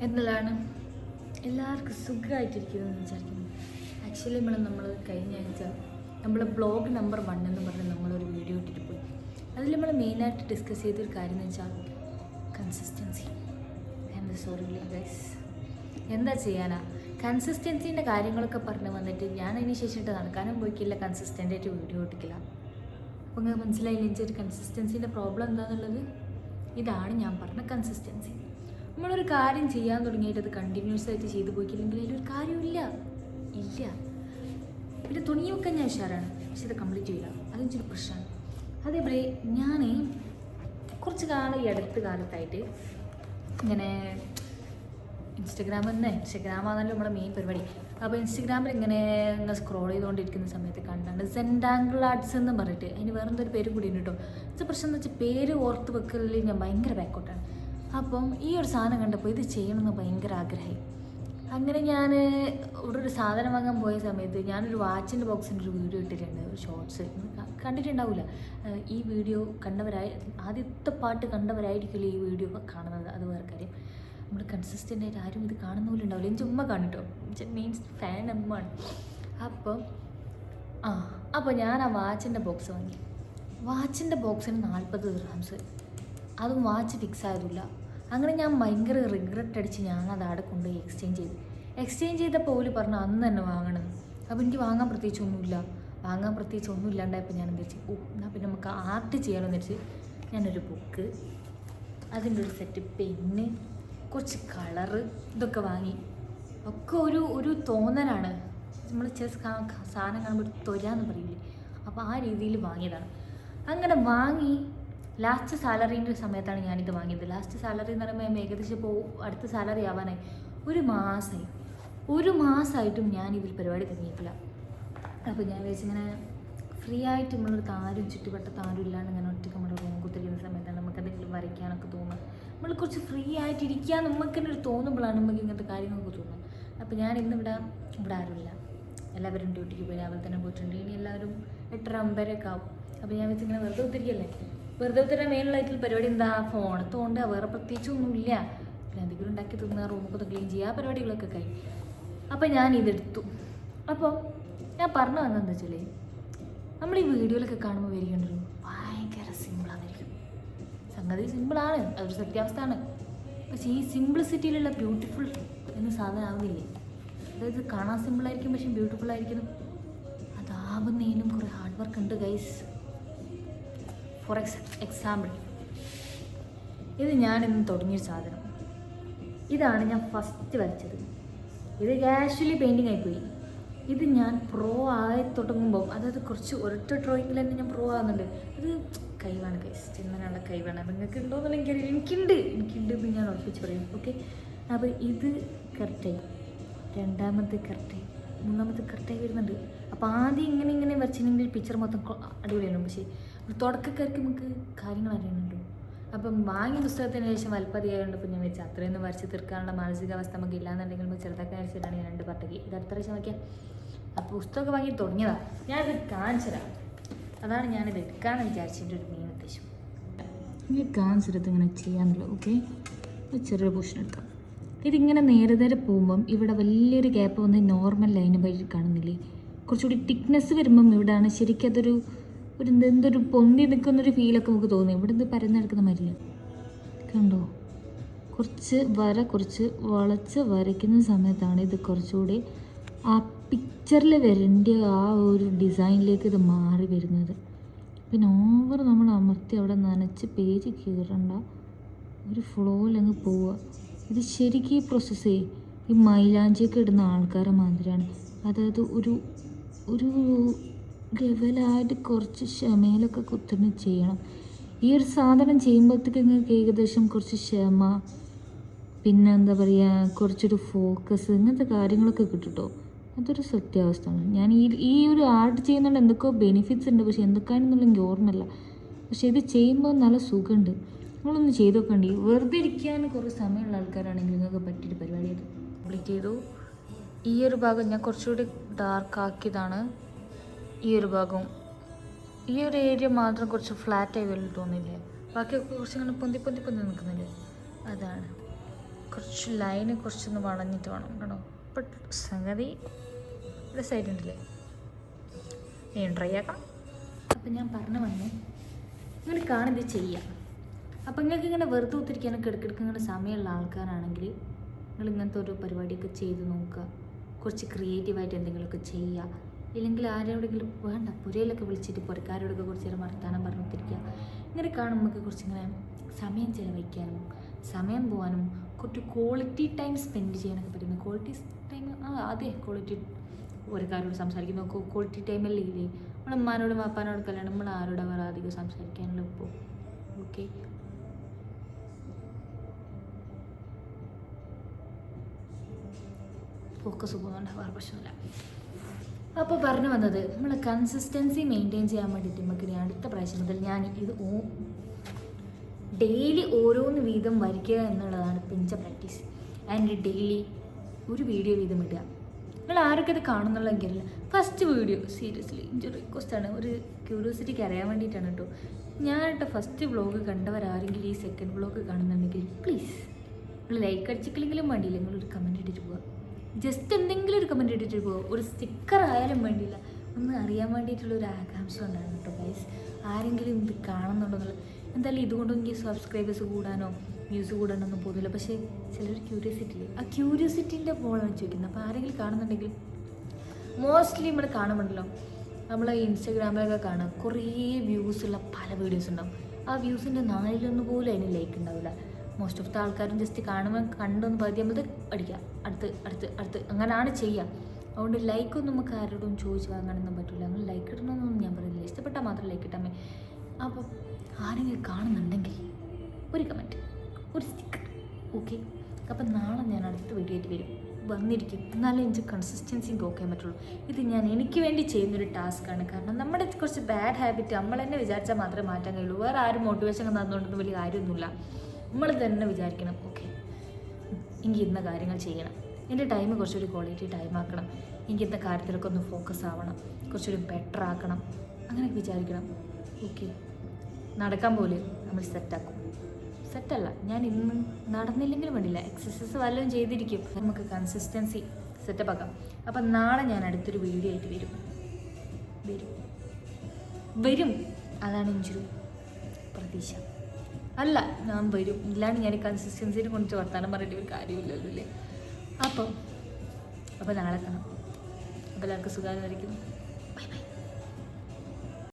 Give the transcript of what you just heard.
എന്നതാണ് എല്ലാവർക്കും സുഖമായിട്ടിരിക്കുന്നതെന്ന് വിചാരിക്കുന്നു. ആക്ച്വലി നമ്മൾ കഴിഞ്ഞ ആഴ്ച നമ്മളെ ബ്ലോഗ് നമ്പർ 1 എന്ന് പറഞ്ഞ് നമ്മളൊരു വീഡിയോ ഇട്ടിട്ട് പോയി. അതിൽ നമ്മൾ മെയിനായിട്ട് ഡിസ്കസ് ചെയ്തൊരു കാര്യം എന്ന് വെച്ചാൽ കൺസിസ്റ്റൻസി. സോറി ഗൈസ്, എന്താ ചെയ്യാനാ, കൺസിസ്റ്റൻസീൻ്റെ കാര്യങ്ങളൊക്കെ പറഞ്ഞ് വന്നിട്ട് ഞാൻ അതിന് ശേഷിട്ട് നടക്കാനും പോയിക്കില്ല, കൺസിസ്റ്റൻ്റായിട്ട് വീഡിയോ ഇട്ടിക്കില്ല. അപ്പോൾ നിങ്ങൾക്ക് മനസ്സിലായില്ല എനിക്ക് ഒരു കൺസിസ്റ്റൻസീൻ്റെ പ്രോബ്ലം എന്താണെന്നുള്ളത്. ഇതാണ് ഞാൻ പറഞ്ഞ കൺസിസ്റ്റൻസി. നമ്മളൊരു കാര്യം ചെയ്യാൻ തുടങ്ങിയിട്ട് അത് കണ്ടിന്യൂസ് ആയിട്ട് ചെയ്തു പോയിക്കില്ലെങ്കിൽ അതിലൊരു കാര്യമില്ല. പിന്നെ തുണിയൊക്കെ ഞാൻ ഉഷാറാണ്, പക്ഷെ ഇത് കംപ്ലീറ്റ് ചെയ്യില്ല, അതെനിക്കൊരു പ്രശ്നമാണ്. അതേപോലെ ഞാൻ കുറച്ച് കാലം ഈ അടുത്ത കാലത്തായിട്ട് ഇങ്ങനെ ഇൻസ്റ്റഗ്രാമാണല്ലോ നമ്മുടെ മെയിൻ പരിപാടി. അപ്പോൾ ഇൻസ്റ്റഗ്രാമിൽ ഇങ്ങനെ സ്ക്രോൾ ചെയ്തുകൊണ്ടിരിക്കുന്ന സമയത്ത് കണ്ടാണ് സെൻഡാങ്കിൾ ആർട്സ് എന്ന് പറഞ്ഞിട്ട്, അതിന് വേറെന്തൊരു പേര് കൂടി ഉണ്ട് കേട്ടോ. ഇത് പ്രശ്നം എന്ന് വെച്ചാൽ പേര് ഓർത്ത് വെക്കലിൽ ഞാൻ ഭയങ്കര ബാക്കോട്ടാണ്. അപ്പം ഈ ഒരു സാധനം കണ്ടപ്പോൾ ഇത് ചെയ്യണമെന്ന് ഭയങ്കര ആഗ്രഹമായി. അങ്ങനെ ഞാൻ ഇവിടെ ഒരു സാധനം വാങ്ങാൻ പോയ സമയത്ത് ഞാനൊരു വാച്ചിൻ്റെ ബോക്സിൻ്റെ ഒരു വീഡിയോ ഇട്ടിട്ടുണ്ട്, ഒരു ഷോർട്സ് കണ്ടിട്ടുണ്ടാവില്ല. ഈ വീഡിയോ ആദ്യത്തെ പാട്ട് കണ്ടവരായിരിക്കില്ല ഈ വീഡിയോ കാണുന്നത്, അത് വേറെ കാര്യം. നമ്മൾ കൺസിസ്റ്റൻ്റ് ആയിട്ട് ആരും ഇത് കാണുന്ന പോലും ഉണ്ടാവില്ല. എനിക്ക് ഉമ്മ കാണിട്ടോ, മീൻസ് ഫാൻ അമ്മയാണ്. അപ്പോൾ ഞാൻ ആ വാച്ചിൻ്റെ ബോക്സ് വാങ്ങി. വാച്ചിൻ്റെ ബോക്സിന് 40 ദിർഹംസ്, അതും വാച്ച് ഫിക്സ് ആയതില്ല. അങ്ങനെ ഞാൻ ഭയങ്കര റിഗ്രറ്റ് അടിച്ച് ഞാനത് അവിടെ കൊണ്ടുപോയി എക്സ്ചേഞ്ച് ചെയ്തപ്പോൾ ഓല് പറഞ്ഞു അന്ന് തന്നെ വാങ്ങണമെന്ന്. അപ്പോൾ എനിക്ക് വാങ്ങാൻ പ്രത്യേകിച്ച് ഒന്നും ഇല്ലാണ്ടായപ്പോൾ ഞാൻ എന്താ വെച്ചു, എന്നാൽ പിന്നെ നമുക്ക് ആർട്ട് ചെയ്യണമെന്ന് വെച്ച് ഞാനൊരു ബുക്ക്, അതിൻ്റെ ഒരു സെറ്റ് പെന്ന്, കുറച്ച് കളറ്, ഇതൊക്കെ വാങ്ങി. ഒക്കെ ഒരു തോന്നലാണ്, നമ്മൾ സാധനം കാണുമ്പോൾ തൊരാന്ന് പറയില്ലേ, അപ്പോൾ ആ രീതിയിൽ വാങ്ങിയതാണ്. അങ്ങനെ വാങ്ങി ലാസ്റ്റ് സാലറീൻ്റെ സമയത്താണ് ഞാനിത് വാങ്ങിയത്. ലാസ്റ്റ് സാലറി എന്ന് പറയുമ്പോൾ ഏകദേശം ഇപ്പോൾ അടുത്ത സാലറി ആവാനായി ഒരു മാസമായിട്ടും ഞാൻ ഇതിൽ പരിപാടി തുടങ്ങിയിട്ടില്ല. അപ്പോൾ ഞാൻ വിചാരിച്ചിങ്ങനെ ഫ്രീ ആയിട്ട് നമ്മളൊരു ചുറ്റുവട്ടത്ത് ആരും ഇല്ലാണ്ട് ഇങ്ങനെ ഒറ്റയ്ക്ക് നമ്മുടെ റൂം കുത്തിരിക്കുന്ന സമയത്താണ് നമുക്കതെങ്കിലും വരയ്ക്കാനൊക്കെ തോന്നുക. നമ്മൾ കുറച്ച് ഫ്രീ ആയിട്ടിരിക്കാൻ നമുക്ക് തന്നെ ഒരു തോന്നുമ്പോഴാണ് നമുക്ക് ഇങ്ങനത്തെ കാര്യങ്ങളൊക്കെ തോന്നുന്നത്. അപ്പോൾ ഞാൻ ഇവിടെ ആരുമില്ല, എല്ലാവരും ഡ്യൂട്ടിക്ക് പോയി, രാവിലെ തന്നെ പോയിട്ടുണ്ട്. ഇനി എല്ലാവരും 8:30 ആവും. അപ്പോൾ ഞാൻ വെച്ചിങ്ങനെ വെറുതെ ഒത്തിരിക്കാൻ മെയിനായിട്ടുള്ള പരിപാടി എന്താ, ഫോൺ തോണ്ട, വേറെ പ്രത്യേകിച്ചൊന്നുമില്ല. പിന്നെ എന്തെങ്കിലും ഉണ്ടാക്കി തിന്നുക, റൂമൊക്കെ ക്ലീൻ ചെയ്യുക, ആ പരിപാടികളൊക്കെ കഴിഞ്ഞു. അപ്പോൾ ഞാൻ ഇതെടുത്തു. അപ്പോൾ ഞാൻ പറഞ്ഞു വന്നതെന്ന് വെച്ചാൽ, നമ്മൾ ഈ വീഡിയോയിലൊക്കെ കാണുമ്പോൾ വരികയുണ്ടല്ലോ ഭയങ്കര സിമ്പിളായിരിക്കും. സംഗതി സിമ്പിളാണ്, അതൊരു സത്യാവസ്ഥയാണ്. പക്ഷേ ഈ സിംപ്ലിസിറ്റിയിലുള്ള ബ്യൂട്ടിഫുൾ എന്ന സാധനം ആവുന്നില്ലേ, അതായത് കാണാൻ സിമ്പിളായിരിക്കും പക്ഷേ ബ്യൂട്ടിഫുൾ ആയിരിക്കുന്നു. അതാവുന്നതിനും കുറേ ഹാർഡ് വർക്ക് ഉണ്ട് ഗൈസ്. ഫോർ എക്സാമ്പിൾ, ഇത് ഞാനിന്ന് തുടങ്ങിയൊരു സാധനം, ഇതാണ് ഞാൻ ഫസ്റ്റ് വരച്ചത്. ഇത് കാഷ്വലി പെയിൻറ്റിങ് ആയിപ്പോയി. ഇത് ഞാൻ പ്രോ ആയി തുടങ്ങുമ്പോൾ, അതായത് കുറച്ച് ഒരൊറ്റ ഡ്രോയിങ്ങിൽ തന്നെ ഞാൻ പ്രോ ആകുന്നുണ്ട്. അത് കഴിവാണ് ഗൈസ്, ചിന്തനുള്ള കഴിവാണ്. നിങ്ങൾക്ക് ഉണ്ടോയെന്നുള്ള എനിക്കുണ്ട് എന്ന് ഞാൻ ഉറപ്പിച്ച് പറയും. ഓക്കെ, അപ്പോൾ ഇത് കറക്റ്റായി, രണ്ടാമത്തെ കറക്റ്റായി, മൂന്നാമത്തെ കറക്റ്റായി വരുന്നുണ്ട്. അപ്പോൾ ആദ്യം ഇങ്ങനെ വരച്ചിട്ടുണ്ടെങ്കിൽ പിക്ചർ മൊത്തം അടിപൊളിയാണ്. പക്ഷേ ഒരു തുടക്കക്കാർക്ക് നമുക്ക് കാര്യങ്ങൾ അറിയുന്നുണ്ടോ. അപ്പം വാങ്ങിയ പുസ്തകത്തിന് ശേഷം വലുപ്പതിയായതുകൊണ്ട് ഇപ്പോൾ ഞാൻ വെച്ചാൽ അത്രയൊന്നും വരച്ച് തീർക്കാനുള്ള മാനസികാവസ്ഥ നമുക്ക് ഇല്ലാന്നുണ്ടെങ്കിൽ നമുക്ക് ചെറുതാക്കാൻ വെച്ചിട്ടാണ് ഞാൻ 2 പാട്ടേക്ക് ഇത് അടുത്ത പ്രാവശ്യം വയ്ക്കാം. അപ്പോൾ പുസ്തകമൊക്കെ വാങ്ങി തുടങ്ങിയതാണ്. ഞാനിത് കാണിച്ചതാണ്, അതാണ് ഞാനിത് എടുക്കാമെന്ന് വിചാരിച്ചതിൻ്റെ ഒരു മെയിൻ ഉദ്ദേശം. ഈ കാണിച്ചെടുത്ത് ഇങ്ങനെ ചെയ്യാമല്ലോ. ഓക്കെ, ചെറിയ പോർഷൻ എടുക്കാം. ഇതിങ്ങനെ നേരെ പോകുമ്പം ഇവിടെ വലിയൊരു ഗ്യാപ്പ് വന്ന് നോർമൽ ലൈന് വഴി കാണുന്നില്ലേ, കുറച്ചുകൂടി തിക്നെസ് വരുമ്പം ഇവിടെയാണ് ശരിക്കും അതൊരു എന്തൊരു പൊന്തി നിൽക്കുന്നൊരു ഫീലൊക്കെ നമുക്ക് തോന്നി. ഇവിടെ ഇത് പരന്നെടുക്കുന്ന മാതിരില്ല, കണ്ടോ? കുറച്ച് വളച്ച് വരയ്ക്കുന്ന സമയത്താണ് ഇത് കുറച്ചുകൂടി ആ പിക്ചറിൽ വരേണ്ട ആ ഒരു ഡിസൈനിലേക്ക് ഇത് മാറി വരുന്നത്. പിന്നെ ഓവർ നമ്മൾ അമർത്തി അവിടെ നനച്ച് പേജ് കീറണ്ട, ഒരു ഫ്ലോയിലങ്ങ് പോവുക. ഇത് ശരിക്കും ഈ പ്രോസസ്സേ ഈ മൈലാഞ്ചിയൊക്കെ ഇടുന്ന ആൾക്കാരെ മാതിരിയാണ്. അതായത് ഒരു ലെവലായിട്ട് കുറച്ച് ക്ഷമയിലൊക്കെ കുത്തുന്ന ചെയ്യണം. ഈ ഒരു സാധനം ചെയ്യുമ്പോഴത്തേക്ക് നിങ്ങൾക്ക് ഏകദേശം കുറച്ച് ക്ഷമ, പിന്നെ എന്താ പറയുക, കുറച്ചൊരു ഫോക്കസ്, ഇങ്ങനത്തെ കാര്യങ്ങളൊക്കെ കിട്ടുട്ടോ. അതൊരു സത്യാവസ്ഥയാണ്. ഞാൻ ഈ ഒരു ആർട്ട് ചെയ്യുന്നതുകൊണ്ട് എന്തൊക്കെയോ ബെനിഫിറ്റ്സ് ഉണ്ട്, പക്ഷേ എന്തൊക്കെയാണെന്നുള്ള എനിക്ക് ഓർമ്മയില്ല. പക്ഷേ ഇത് ചെയ്യുമ്പോൾ നല്ല സുഖമുണ്ട്. നിങ്ങളൊന്ന് ചെയ്ത് നോക്കണ്ടി. വെറുതെ ഇരിക്കാൻ കുറേ സമയമുള്ള ആൾക്കാരാണെങ്കിൽ നിങ്ങൾക്ക് പറ്റിയൊരു പരിപാടി അത് കംപ്ലീറ്റ് ചെയ്തു. ഈ ഒരു ഭാഗം ഞാൻ കുറച്ചുകൂടി ഡാർക്ക് ആക്കിയതാണ്. ഈ ഒരു ഭാഗവും ഈ ഒരു ഏരിയ മാത്രം കുറച്ച് ഫ്ലാറ്റായി വല്ല തോന്നില്ലേ, ബാക്കിയൊക്കെ കുറച്ച് ഇങ്ങനെ പൊന്തി നിൽക്കുന്നില്ലേ, അതാണ്. കുറച്ച് ലൈന് കുറച്ചൊന്ന് വളഞ്ഞിട്ട് വേണം കേട്ടോ. ഇപ്പം സംഗതി രസമായിട്ടുണ്ടല്ലേ, ഞാൻ ട്രൈ ആക്കാം. അപ്പം ഞാൻ പറഞ്ഞു വന്നു, ഇങ്ങനെ കാണുന്നത് ചെയ്യാം. അപ്പം നിങ്ങൾക്ക് ഇങ്ങനെ വെറുതെ ഒത്തിരിക്കാനൊക്കെ ഇടയ്ക്കിടയ്ക്ക് ഇങ്ങനെ സമയമുള്ള ആൾക്കാരാണെങ്കിൽ നിങ്ങൾ ഇങ്ങനത്തെ ഒരു പരിപാടിയൊക്കെ ചെയ്ത് നോക്കുക. കുറച്ച് ക്രിയേറ്റീവായിട്ട് എന്തെങ്കിലുമൊക്കെ ചെയ്യുക. ഇല്ലെങ്കിൽ ആരോടെങ്കിലും വേണ്ട പുരയിലൊക്കെ വിളിച്ചിട്ട് പുരക്കാരോടൊക്കെ കുറച്ച് നേരം വർത്താനം പറഞ്ഞിട്ടിരിക്കുക. ഇങ്ങനെ കാണുമ്പോൾ നമുക്ക് കുറച്ചിങ്ങനെ സമയം ചിലവഴിക്കാനും സമയം പോകാനും കുറച്ച് ക്വാളിറ്റി ടൈം സ്പെൻഡ് ചെയ്യാനൊക്കെ പറ്റുന്നു. ക്വാളിറ്റി ടൈം അതെ, ക്വാളിറ്റി പുരക്കാരോട് സംസാരിക്കുന്നു. ക്വാളിറ്റി ടൈമല്ലേ ഇല്ലേ? നമ്മുടെ ഉമ്മാനോടും വാപ്പാനോടൊക്കെ അല്ലാണ്ട് നമ്മൾ ആരോടെ വേറെ അധികം സംസാരിക്കാനുള്ള ഇപ്പോൾ. ഓക്കെ, ഫോക്കസ് പോകുന്നുണ്ട്, വേറെ പ്രശ്നമില്ല. അപ്പോൾ പറഞ്ഞു വന്നത്, നമ്മൾ കൺസിസ്റ്റൻസി മെയിൻറ്റെയിൻ ചെയ്യാൻ വേണ്ടിയിട്ട് നമുക്ക് അടുത്ത പ്രാവശ്യം മുതൽ ഞാൻ ഇത് ഡെയിലി ഓരോന്ന് വീതം വരയ്ക്കുക എന്നുള്ളതാണ് പിഞ്ച പ്രാക്ടീസ്. ആൻഡ് ഡെയിലി ഒരു വീഡിയോ വീതം ഇടുക. നിങ്ങൾ ആരൊക്കെ ഇത് കാണുന്നുള്ളതെങ്കിൽ ഫസ്റ്റ് വീഡിയോ സീരിയസ്ലി എൻ്റെ റിക്വസ്റ്റാണ്, ഒരു ക്യൂരിയോസിറ്റിക്ക് അറിയാൻ വേണ്ടിയിട്ടാണ് കേട്ടോ. ഞാനിട്ട് ഫസ്റ്റ് വ്ളോഗ് കണ്ടവരാരെങ്കിലും ഈ സെക്കൻഡ് വ്ളോഗ് കാണുന്നുണ്ടെങ്കിൽ പ്ലീസ് നിങ്ങൾ ലൈക്ക് അടിച്ചിട്ടില്ലെങ്കിലും വേണ്ടിയില്ല, നിങ്ങളൊരു കമൻറ്റ് ഇട്ടിട്ട് പോവുക. ജസ്റ്റ് എന്തെങ്കിലും ഒരു കമൻറ്റ് ഇട്ടിട്ട് പോവുക. ഒരു സ്റ്റിക്കർ ആയാലും വേണ്ടിയില്ല, ഒന്ന് അറിയാൻ വേണ്ടിയിട്ടുള്ളൊരു ആകാംക്ഷ ഉണ്ടാണ് കേട്ടോ ഗൈസ്. ആരെങ്കിലും ഇത് കാണുന്നുണ്ടെന്നുള്ളത്. എന്തായാലും ഇതുകൊണ്ടൊന്നും എനിക്ക് സബ്സ്ക്രൈബേഴ്സ് കൂടാനോ വ്യൂസ് കൂടാനൊന്നും പോകുന്നില്ല. പക്ഷേ ചിലർ ക്യൂരിയോസിറ്റി ഇല്ലേ, ആ ക്യൂരിയോസിറ്റിൻ്റെ പോലാണ് ചോദിക്കുന്നത്. അപ്പോൾ ആരെങ്കിലും കാണുന്നുണ്ടെങ്കിൽ മോസ്റ്റ്ലി നമ്മൾ കാണുമ്പോഴല്ലോ, നമ്മൾ ഇൻസ്റ്റാഗ്രാമിലൊക്കെ കാണാം കുറേ വ്യൂസുള്ള പല വീഡിയോസ് ഉണ്ടാവും. ആ വ്യൂസിൻ്റെ 4 പോലും അതിന് ലൈക്ക് ഉണ്ടാവില്ല. മോസ്റ്റ് ഓഫ് ദ ആൾക്കാരും ജസ്റ്റ് കാണുമ്പോൾ കണ്ടൊന്ന് പകുതി നമ്മൾ അടിക്കുക, അടുത്ത് അങ്ങനെയാണ് ചെയ്യുക. അതുകൊണ്ട് ലൈക്കൊന്നും നമുക്ക് ആരോടും ചോദിച്ച് വാങ്ങാനൊന്നും പറ്റില്ല. അങ്ങനെ ലൈക്ക് ഇടണമെന്നൊന്നും ഞാൻ പറയുന്നില്ല, ഇഷ്ടപ്പെട്ടാൽ മാത്രം ലൈക്ക് ഇട്ടാൽ മതി. അപ്പോൾ ആരെങ്കിലും കാണുന്നുണ്ടെങ്കിൽ ഒരു കമൻറ്റ്, ഒരു സ്റ്റിക്കർ, ഓക്കെ. അപ്പം നാളെ ഞാൻ അടുത്ത വീഡിയോ ആയിട്ട് വന്നിരിക്കും. എന്നാലേ എനിക്ക് കൺസിസ്റ്റൻസി നോക്കാൻ പറ്റുള്ളൂ. ഇത് ഞാൻ എനിക്ക് വേണ്ടി ചെയ്യുന്നൊരു ടാസ്ക്കാണ്. കാരണം നമ്മുടെ കുറച്ച് ബാഡ് ഹാബിറ്റ് നമ്മൾ തന്നെ വിചാരിച്ചാൽ മാത്രമേ മാറ്റാൻ കഴിയുള്ളൂ. വേറെ ആരും മോട്ടിവേഷൻ തന്നുകൊണ്ടൊന്നും വലിയ കാര്യമൊന്നുമില്ല. നമ്മൾ തന്നെ വിചാരിക്കണം, ഓക്കെ എനിക്ക് ഇന്ന കാര്യങ്ങൾ ചെയ്യണം, എൻ്റെ ടൈം കുറച്ചൊരു ക്വാളിറ്റി ടൈം ആക്കണം, എനിക്ക് ഇന്ന കാര്യത്തിലൊക്കെ ഒന്ന് ഫോക്കസ് ആവണം, കുറച്ചൊരു ബെറ്റർ ആക്കണം, അങ്ങനെയൊക്കെ വിചാരിക്കണം. ഓക്കെ, നടക്കാൻ പോലെ നമ്മൾ സെറ്റാക്കും. സെറ്റല്ല, ഞാൻ ഇന്ന് നടന്നില്ലെങ്കിലും വേണ്ടില്ല, എക്സസൈസ് വല്ലതും ചെയ്തിരിക്കും, നമുക്ക് കൺസിസ്റ്റൻസി സെറ്റപ്പ് ആക്കാം. അപ്പം നാളെ ഞാൻ അടുത്തൊരു വീഡിയോ ആയിട്ട് വരും. അതാണ് എൻ്റെ പ്രതീക്ഷ. അല്ല, ഞാൻ വരും, ഇല്ലാണ്ട് ഞാൻ കൺസിസ്റ്റൻസിനെ കുറിച്ച് വർത്താനം പറഞ്ഞിട്ട് ഒരു കാര്യമില്ലല്ലോ അല്ലേ. അപ്പം നാളെ കാണാം. അപ്പോൾ എല്ലാവർക്കും സുഖമായിരിക്കുന്നു.